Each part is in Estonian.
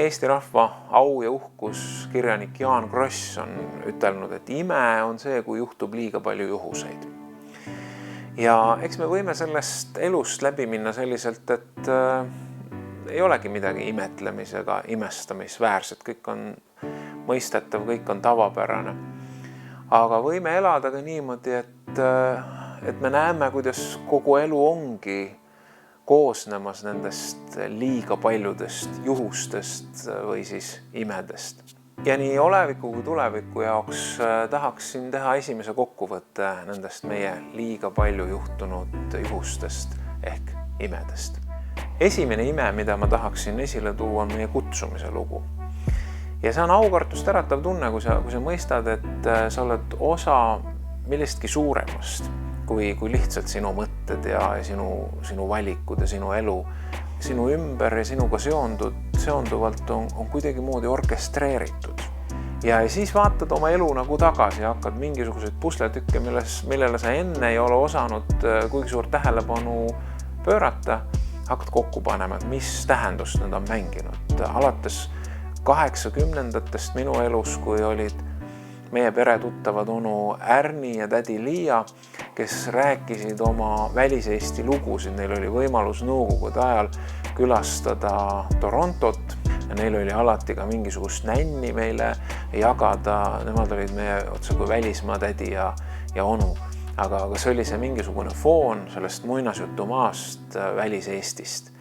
Eesti rahva au ja uhkus kirjanik Jaan Kross on ütelnud, et ime on see, kui juhtub liiga palju juhuseid. Ja eks me võime sellest elust läbi minna selliselt, et ei olegi midagi imetlemisega imestamisväärset, kõik on mõistetav, kõik on tavapärane. Aga võime elada ka niimoodi, et me näeme, kuidas kogu elu ongi koosnemas nendest liiga paljudest juhustest või siis imedest. Ja nii oleviku kui tuleviku jaoks tahaksin teha esimese kokkuvõtte nendest meie liiga palju juhtunud juhustest ehk imedest. Esimene ime, mida ma tahaksin esile tuua, on meie kutsumise lugu. Ja see on aukartust äratav tunne, kui sa mõistad, et sa oled osa millestki suuremast, kui lihtsalt sinu mõtted ja sinu valikud ja sinu elu, sinu ümber ja sinuga seonduvalt on kuidagi moodi orkestreeritud. Ja siis vaatad oma elu nagu tagasi ja hakkad mingisuguseid pusletükke, millele sa enne ei ole osanud kuigi suurt tähelepanu pöörata, hakkad kokku panema, mis tähendust need on mänginud. Alates 80-ndatest minu elus, kui olid meie pere tuttavad onu Ärni ja tädi Liia, kes rääkisid oma väliseesti lugusid. Neil oli võimalus nõukogude ajal külastada Torontot ja neil oli alati ka mingisugust nänni meile jagada. Nemad olid meie otse kui välismaa tädi ja onu. Aga see oli see mingisugune foon sellest muinasjutumaast väliseestist.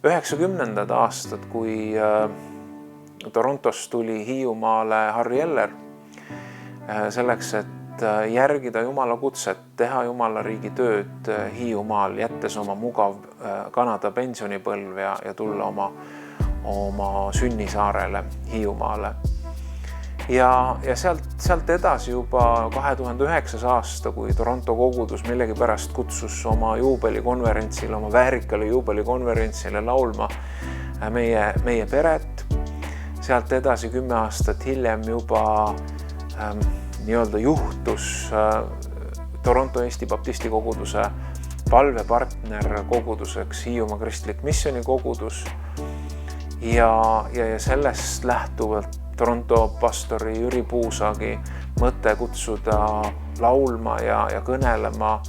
90. aastad, kui Torontost tuli Hiiumaale Harri Eller, selleks, et järgida Jumala kutset, teha Jumala riigi tööd Hiiumaal, jättes oma mugav Kanada pensionipõlv ja tulla oma sünnisaarele Hiiumaale. Ja sealt edasi juba 2009. aasta, kui Toronto kogudus millegipärast kutsus oma juubelikonverentsile, oma väärikale juubelikonverentsile laulma meie peret. Sealt edasi 10 aastat hiljem juba nii-öelda juhtus Toronto Eesti Baptisti koguduse palvepartner koguduseks Hiiumaa Kristlik Missiooni kogudus ja sellest lähtuvalt Toronto pastori Jüri Puusagi mõte kutsuda laulma ja kõnelema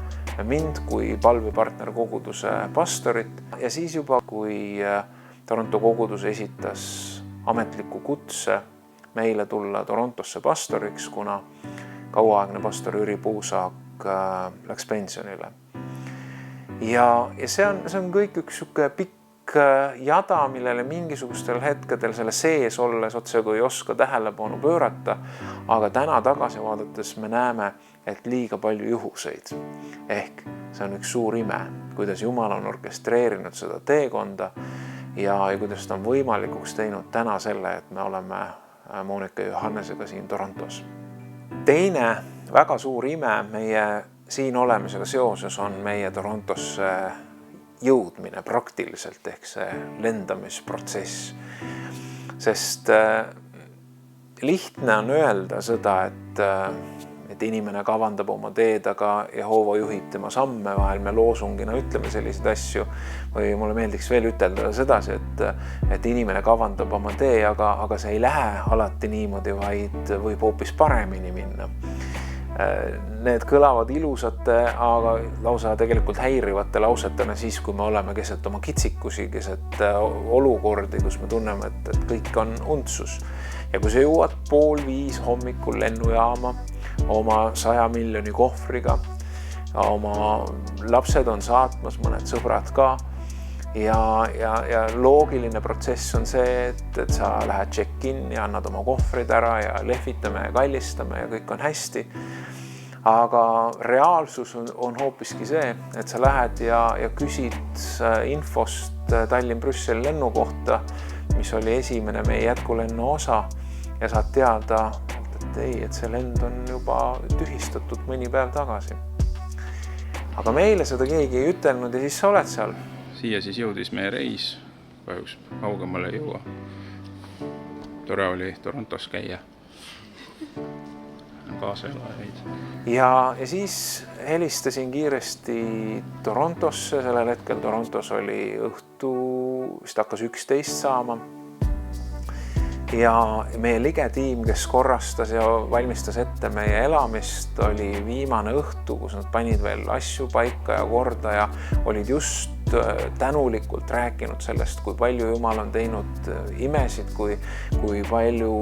mind kui palvepartner koguduse pastorit. Ja siis juba, kui Toronto kogudus esitas ametliku kutse meile tulla Torontosse pastoriks, kuna kauaaegne pastor Jüri Puusak läks pensionile. Ja see on kõik üks pikk jada, millele mingisugustel hetkedel selle sees olles otse kui ei oska tähelepanu pöörata, aga täna tagasi vaadates me näeme, et liiga palju juhuseid. Ehk see on üks suur ime, kuidas Jumal on orkestreerinud seda teekonda ja kuidas ta on võimalikuks teinud täna selle, et me oleme Monika ja Johannesega siin Torontos. Teine väga suur ime meie siin olemisega seoses on meie Torontosse jõudmine praktiliselt ehk see lendamisprotsess. Sest lihtne on öelda seda, et inimene kavandab oma teed, aga Jehova juhib tema samme. Vahel me loosungina ütleme selliseid asju või mulle meeldiks veel ütelda sedasi, et inimene kavandab oma tee, aga see ei lähe alati niimoodi, vaid võib hoopis paremini minna. Need kõlavad ilusate, aga lausa tegelikult häirivate lausetena siis, kui me oleme keset oma kitsikusi, keset olukordi, kus me tunneme, et kõik on untsus. Ja kui sa jõuad 4:30 hommikul lennujaama oma 100 miljoni kohvriga, oma lapsed on saatmas, mõned sõbrad ka, ja loogiline protsess on see, et sa lähed check-in ja annad oma kohvrid ära ja lehvitame ja kallistame ja kõik on hästi. Aga reaalsus on hoopiski see, et sa lähed ja küsid infost Tallinn-Brüsseli lennu kohta, mis oli esimene meie jätkulennu osa ja saad teada, et see lend on juba tühistatud mõni päev tagasi. Aga meile seda keegi ei ütelnud ja siis sa oled seal. Siia siis jõudis meie reis, kahjuks kaugemale ei jõua. Tore oli Torontos käia. Kaaselajaid. Ja siis helistasin kiiresti Torontosse, sellel hetkel Torontos oli õhtu, vist hakkas 11 saama. ja meie ligetiim, kes korrastas ja valmistas ette meie elamist, oli viimane õhtu, kus nad panid veel asju paika ja korda ja olid just tänulikult rääkinud sellest, kui palju Jumal on teinud imesid, kui palju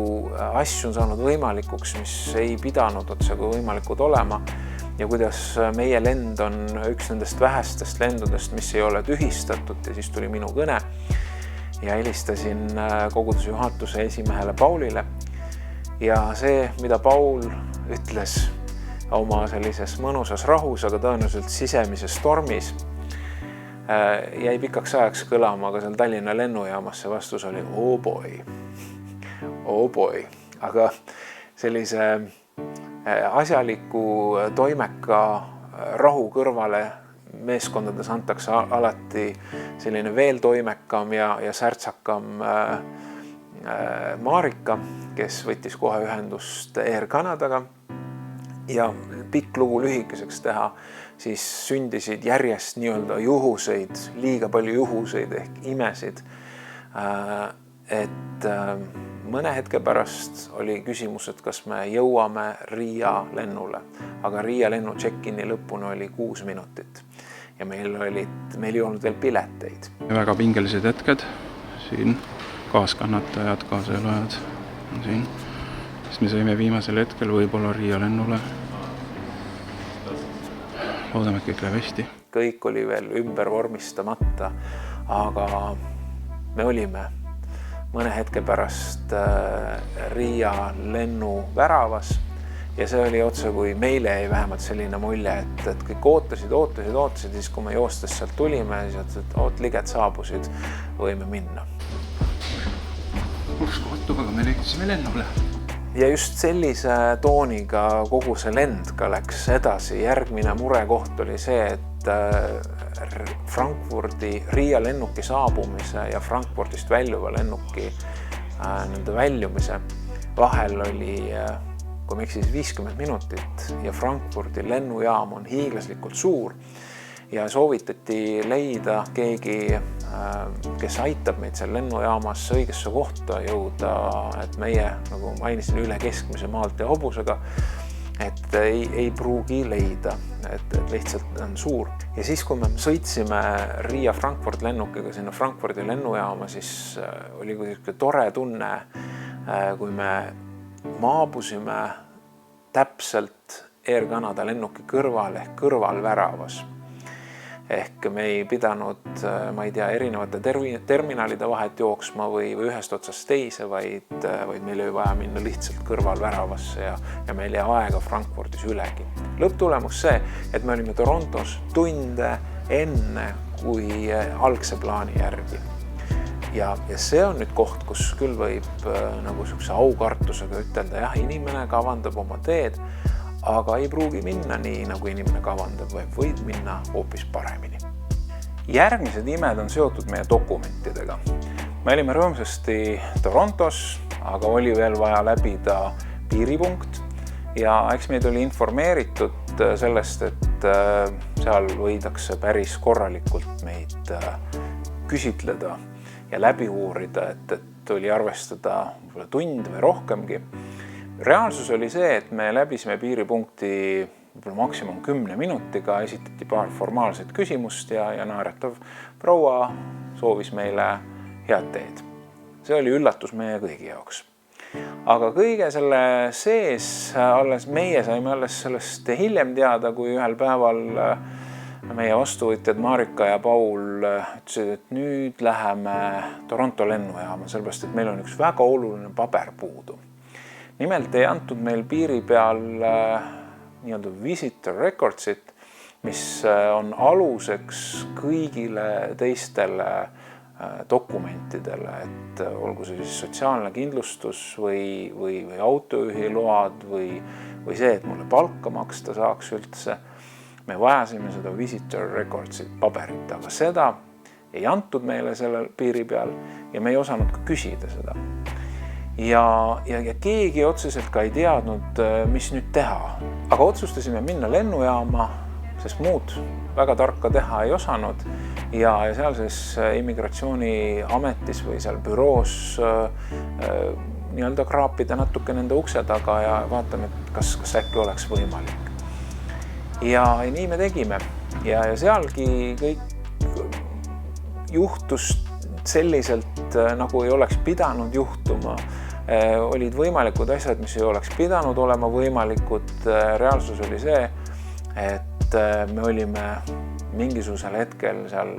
asju on saanud võimalikuks, mis ei pidanud otsaga võimalikud olema ja kuidas meie lend on üks nendest vähestest lendudest, mis ei ole tühistatud ja siis tuli minu kõne ja helistasin koguduse juhatuse esimehele Paulile ja see, mida Paul ütles oma sellises mõnusas rahus, aga tõenäoliselt sisemises stormis, jäi pikaks ajaks kõlama, aga seal Tallinna lennujaamas see vastus oli oh boy, aga sellise asjaliku toimeka rahu kõrvale meeskondades antakse alati selline veel toimekam ja särtsakam Marika, kes võttis kohe ühendust Air Canadaga ja pikk lugu lühikeseks teha, siis sündisid järjest nii-öelda juhuseid, liiga palju juhuseid ehk imesid, et mõne hetke pärast oli küsimus, et kas me jõuame Riia lennule, aga Riia lennu check-in'i lõpuni oli 6 minutit ja meil ei olnud veel pileteid. Väga pingelised hetked, siin kaaskannatajad, kaaselajad on siin, sest me saime viimasel hetkel võib-olla Riia lennule. Loodame, et kõik läheb hästi. Kõik oli veel ümber vormistamata, aga me olime mõne hetke pärast Riia lennu väravas ja see oli otse kui meile jäi vähemalt selline mulje, et kõik ootasid, siis kui me joostes sealt tulime, siis et liged saabusid, võime minna. Uskumattu, aga me liikusime lennule. Ja just sellise tooniga kogu see lend ka läks edasi. Järgmine murekoht oli see, et Frankfurdi Riia lennuki saabumise ja Frankfurdist väljuva lennuki nende väljumise vahel oli, kui me eksis 50 minutit ja Frankfurdi lennujaam on hiiglaslikult suur ja soovitati leida keegi, kes aitab meid seal lennujaamas õigesse kohta jõuda, et meie, nagu mainisin, üle keskmise maalt ja hobusega, et ei pruugi leida, et lihtsalt on suur. Ja siis, kui me sõitsime Riia Frankfurt lennukiga sinna Frankfurdi lennujaama, siis oli kuidagi tore tunne, kui me maabusime täpselt Air Canada lennuki kõrval ehk kõrvalväravas. Ehk me ei pidanud, ma ei tea, erinevate terminalide vahet jooksma või ühest otsast teise, vaid meil oli vaja minna lihtsalt kõrvalväravasse ja meil jäi aega Frankfurdis ülegi. Lõpptulemus see, et me olime Torontos tunde enne kui algse plaani järgi. Ja see on nüüd koht, kus küll võib nagu sellise aukartusega ütelda, jah, inimene kavandab oma teed, aga ei pruugi minna nii, nagu inimene kavandab, võib minna hoopis paremini. Järgmised imed on seotud meie dokumentidega. Me olime rõõmsasti Torontos, aga oli veel vaja läbida piiripunkt ja eks meid oli informeeritud sellest, et seal võidakse päris korralikult meid küsitleda ja läbi uurida, et oli arvestada tund või rohkemgi. Reaalsus oli see, et me läbisime piiripunkti maksimum 10 minutiga, esitati paar formaalset küsimust ja naeratav proua soovis meile head teed. See oli üllatus meie kõigi jaoks. Aga kõige selle sees meie saime alles sellest hiljem teada, kui ühel päeval meie vastuvõtjad Marika ja Paul ütlesid, et nüüd läheme Toronto lennujaama, sellepärast, et meil on üks väga oluline paber puudu. Nimelt ei antud meil piiri peal nii-öelda visitor recordsit, mis on aluseks kõigile teistele dokumentidele, et olgu see siis sotsiaalne kindlustus või autojuhiload või see, et mulle palka maksta saaks üldse. Me vajasime seda visitor recordsit paberit, aga seda ei antud meile sellel piiri peal ja me ei osanud ka küsida seda. Ja keegi otseselt ka ei teadnud, mis nüüd teha. Aga otsustasime minna lennujaama, sest muud väga tarka teha ei osanud ja sealses immigratsiooniametis või seal büroos nii-öelda kraapida natuke nende ukse taga ja vaatame, et kas äkki oleks võimalik. Ja nii me tegime ja sealgi kõik juhtus selliselt, nagu ei oleks pidanud juhtuma. Olid võimalikud asjad, mis ei oleks pidanud olema võimalikud. Reaalsus oli see, et me olime mingisugusel hetkel seal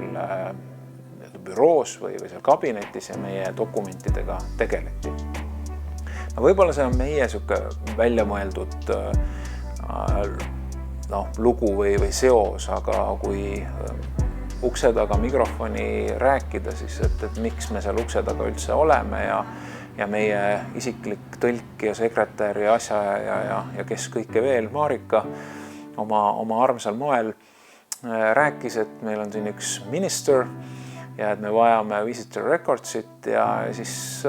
büroos või seal kabinetis ja meie dokumentidega tegeleti. Võib-olla see on meie siuke välja mõeldud lugu või seos, aga kui ukse taga mikrofoni rääkida, siis et miks me seal ukse taga üldse oleme ja meie isiklik tõlk ja sekretär ja asjaja ja kes kõike veel, Marika, oma armsal moel rääkis, et meil on siin üks minister ja et me vajame visitor recordsit ja siis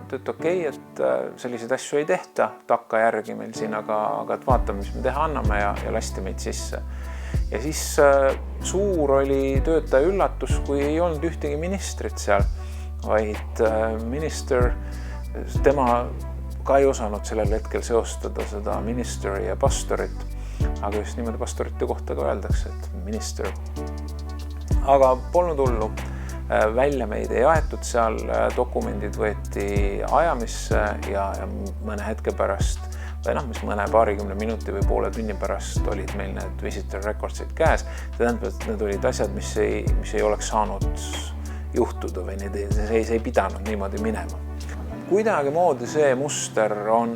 et okei, et selliseid asju ei tehta takka järgi meil siin, aga et vaatame, mis me teha anname ja lasti meid sisse. Ja siis suur oli töötaja üllatus, kui ei olnud ühtegi ministrit seal, vaid minister, tema ka ei osanud sellel hetkel seostada seda ministeri ja pastorit, aga just niimoodi pastorite kohta ka öeldakse, et minister. Aga polnud hullu. Välja meid ei aetud seal, dokumendid võeti ajamisse ja mõne hetke pärast, või mis mõne paarikümne minuti või poole tunni pärast olid meil need visitor recordsid käes. See tähendab, et need olid asjad, mis ei oleks saanud juhtuda või see ei pidanud niimoodi minema. Kuidagi moodi see muster on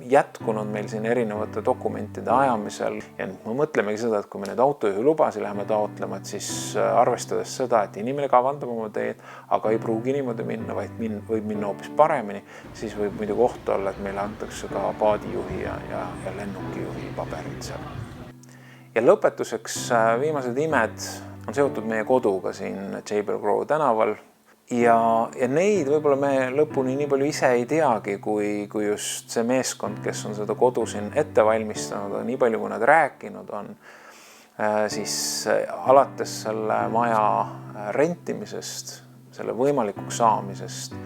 jätkunud meil siin erinevate dokumentide ajamisel ja me mõtlemegi seda, et kui me need autojuhi lubasi läheme taotlema, et siis arvestades seda, et inimene kavandab oma teed, aga ei pruugi niimoodi minna, vaid võib minna hoopis paremini, siis võib muidu koht olla, et meile antakse ka paadijuhi ja lennukijuhi paberid seal. Ja lõpetuseks viimased imed on seotud meie koduga siin Jabel Grove tänaval. Ja neid võib-olla me lõpuni nii palju ise ei teagi, kui just see meeskond, kes on seda kodu siin ette valmistanud, nii palju kui nad rääkinud on, siis alates selle maja rentimisest, selle võimalikuks saamisest,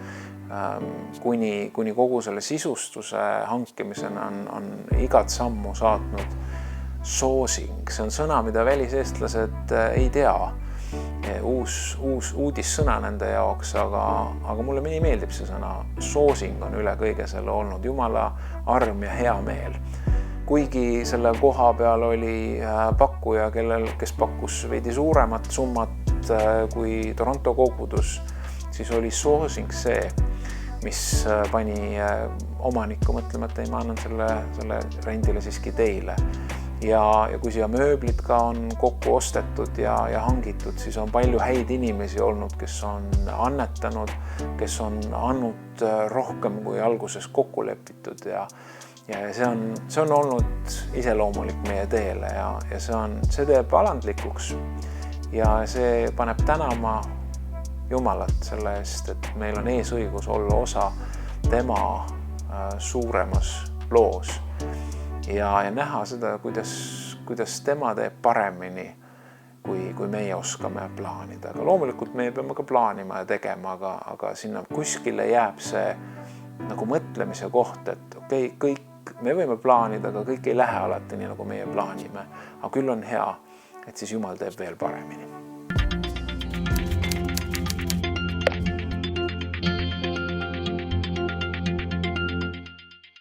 kuni kogu selle sisustuse hankimisena on igat sammu saatnud soosing. See on sõna, mida väliseestlased ei tea. Uus uudissõna nende jaoks, aga mulle nii meeldib see sõna. Soosing on üle kõige selle olnud Jumala arm ja hea meel. Kuigi selle koha peal oli pakkuja, kes pakkus veidi suuremat summat kui Toronto kogudus, siis oli soosing see, mis pani omanikku mõtlema, et ma annan selle rendile siiski teile. Ja kui siia mööblid ka on kokku ostetud ja hangitud, siis on palju häid inimesi olnud, kes on annetanud, kes on andnud rohkem kui alguses kokku lepitud ja see on olnud iseloomulik meie teele ja see teeb alandlikuks ja see paneb tänama Jumalat selle eest, et meil on eesõigus olla osa tema suuremas loos. Ja näha seda, kuidas tema teeb paremini, kui meie oskame plaanida. Aga loomulikult me peame ka plaanima ja tegema, aga sinna kuskile jääb see nagu mõtlemise koht, et kõik me võime plaanida, aga kõik ei lähe alati nii, nagu meie plaanime. Aga küll on hea, et siis Jumal teeb veel paremini.